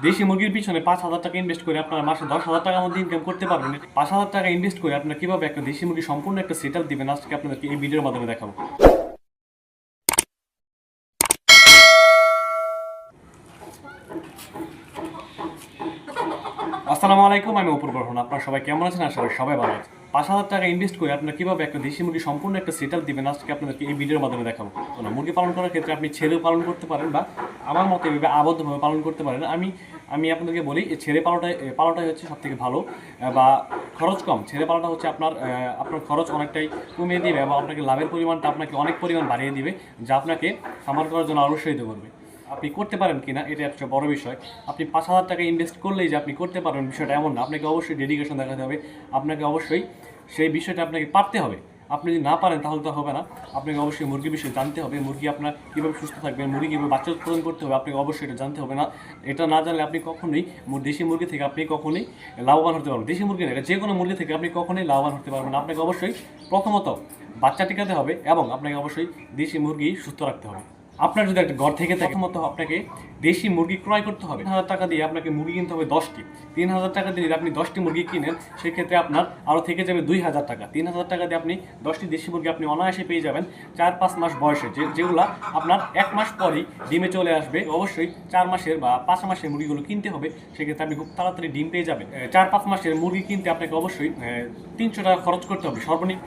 দেশি মুরগির পিছনে 5,000 টাকা ইনভেস্ট করে আপনারা মাসে 10,000 টাকার মধ্যে ইনকাম করতে পারবেন। 5,000 টাকা ইনভেস্ট করে আপনারা কিভাবে একটা দেশি মুরগি সম্পূর্ণ একটা সেট আপ দিবেন, আজকে আপনাদেরকে এই ভিডিওর মাধ্যমে দেখাবো। আসসালামু আলাইকুম, আমি অপূর্ব রহমান। আপনারা সবাই কেমন আছেন? আশা করি সবাই ভালো আছে। 5,000 টাকা ইনভেস্ট করে আপনারা কিভাবে একটা দেশি মুরগি সম্পূর্ণ একটা সেট আপ দিবেন, আজকে আপনাদেরকে এই ভিডিওর মাধ্যমে দেখাবো। তো না, মুরগি পালন করার ক্ষেত্রে আপনি ছেড়েও পালন করতে পারেন বা আমার মতো এভাবে আবদ্ধভাবে পালন করতে পারেন। আমি আপনাদেরকে বলি, ছেড়ে পালাটাই হচ্ছে সব থেকে ভালো বা খরচ কম। ছেড়ে পালাটা হচ্ছে আপনার খরচ অনেকটাই কমিয়ে দিবে এবং আপনাকে লাভের পরিমাণটা আপনাকে অনেক পরিমাণ বাড়িয়ে দিবে, যা আপনাকে খামার করার জন্য আরও উৎসাহিত করবে। আপনি করতে পারেন কিনা এটা একটা বড় বিষয়। আপনি 5,000 টাকা ইনভেস্ট করলেই যে আপনি করতে পারবেন বিষয়টা এমন না। আপনাকে অবশ্যই ডেডিকেশন দেখাতে হবে, আপনাকে অবশ্যই সেই বিষয়টা আপনাকে পারতে হবে। আপনি যদি না পারেন তাহলে তো হবে না। আপনাকে অবশ্যই মুরগির বিষয়ে জানতে হবে, মুরগি আপনার কীভাবে সুস্থ থাকবে, মুরগি কীভাবে বাচ্চা উৎপাদন করতে হবে, আপনাকে অবশ্যই এটা জানতে হবে। না, এটা না জানলে আপনি কখনোই দেশি মুরগি থেকে আপনি কখনোই লাভবান হতে পারবেন। দেশি মুরগি না, যে কোনো মুরগি থেকে আপনি কখনোই লাভবান হতে পারবেন না। আপনাকে অবশ্যই প্রথমত বাচ্চা টিকাতে হবে এবং আপনাকে অবশ্যই দেশি মুরগি সুস্থ রাখতে হবে। আপনার যদি একটা ঘর থেকে থাকে, প্রথমত আপনাকে দেশি মুরগি ক্রয় করতে হবে। 3,000 টাকা দিয়ে আপনাকে মুরগি কিনতে হবে 10টি। 3,000 টাকা দিয়ে যদি আপনি 10টি মুরগি কিনেন, সেক্ষেত্রে আপনার আরও থেকে যাবে 2,000 টাকা। 3,000 টাকা দিয়ে আপনি 10টি দেশি মুরগি আপনি অনায়াসে পেয়ে যাবেন 4-5 মাস বয়সে, যেগুলো আপনার 1 মাস পরই ডিমে চলে আসবে। অবশ্যই 4 মাসের বা 5 মাসের মুরগিগুলো কিনতে হবে, সেক্ষেত্রে আপনি খুব তাড়াতাড়ি ডিম পেয়ে যাবেন। 4-5 মাসের মুরগি কিনতে আপনাকে অবশ্যই 300 টাকা খরচ করতে হবে সর্বনিম্ন।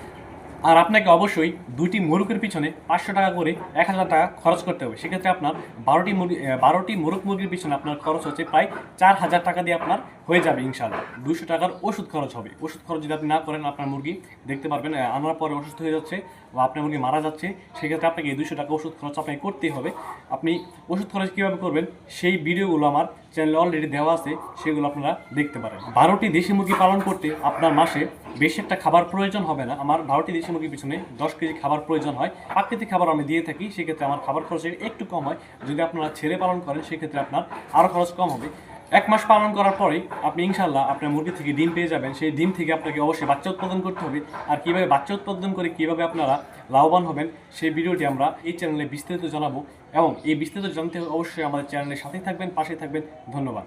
আর আপনাকে অবশ্যই 2টি মোরগের পিছনে 500 টাকা করে 1,000 টাকা খরচ করতে হবে। সেক্ষেত্রে আপনার 12টি মোরগ মুরগির পিছনে আপনার খরচ হচ্ছে প্রায় 4,000 টাকা দিয়ে আপনার হয়ে যাবে ইনশাআল্লাহ। 200 টাকার ওষুধ খরচ হবে। ওষুধ খরচ যদি আপনি না করেন, আপনার মুরগি দেখতে পারবেন আনার পরে অসুস্থ হয়ে যাচ্ছে বা আপনার মুরগি মারা যাচ্ছে, সেক্ষেত্রে আপনাকে এই 200 টাকা ওষুধ খরচ আপনাকে করতেই হবে। আপনি ওষুধ খরচ কীভাবে করবেন সেই ভিডিওগুলো আমার চ্যানেলে অলরেডি দেওয়া আছে, সেগুলো আপনারা দেখতে পারেন। 12টি দেশি মুরগি পালন করতে আপনার মাসে বেশি একটা খাবার প্রয়োজন হবে না। আমার 12টি দেশি মুরগির পিছনে 10 কেজি খাবার প্রয়োজন হয়। প্রাকৃতিক খাবার আমি দিয়ে থাকি, সেক্ষেত্রে আমার খাবার খরচ একটু কম হয়। যদি আপনারা ছেড়ে পালন করেন, সেক্ষেত্রে আপনার আরও খরচ কম হবে। 1 মাস পালন করার পরেই আপনি ইনশাল্লাহ আপনার মুরগি থেকে ডিম পেয়ে যাবেন। সেই ডিম থেকে আপনাকে অবশ্যই বাচ্চা উৎপাদন করতে হবে। আর কীভাবে বাচ্চা উৎপাদন করে কীভাবে আপনারা লাভবান হবেন, সেই ভিডিওটি আমরা এই চ্যানেলে বিস্তারিত জানাবো এবং এই বিস্তারিত জানতে অবশ্যই আমাদের চ্যানেলের সাথেই থাকবেন, পাশেই থাকবেন। ধন্যবাদ।